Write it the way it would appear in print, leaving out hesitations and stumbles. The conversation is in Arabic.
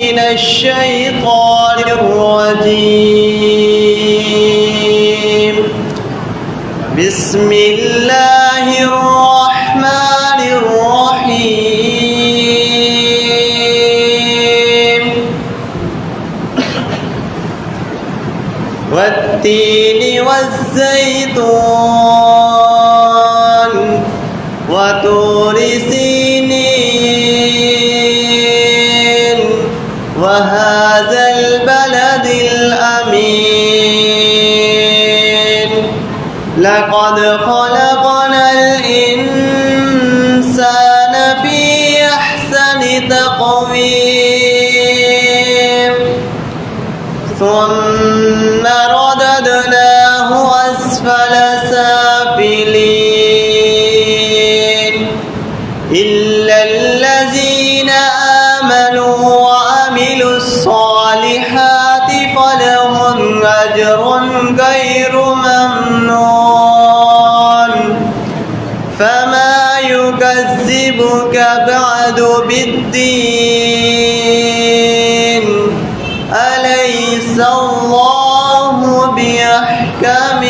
من الشيطان الرجيم. بسم الله الرحمن الرحيم. والتين والزيتون وطور سينين وهذا البلد الأمين. لقد خلقنا الإنسان في أحسن تقويم ثم رددناه أسفل سافلين إلا الذين آمنوا وعملوا الصالحات فلهم أجر غير ممنون. فما يكذبك بعد بالدين؟ أليس الله بأحكم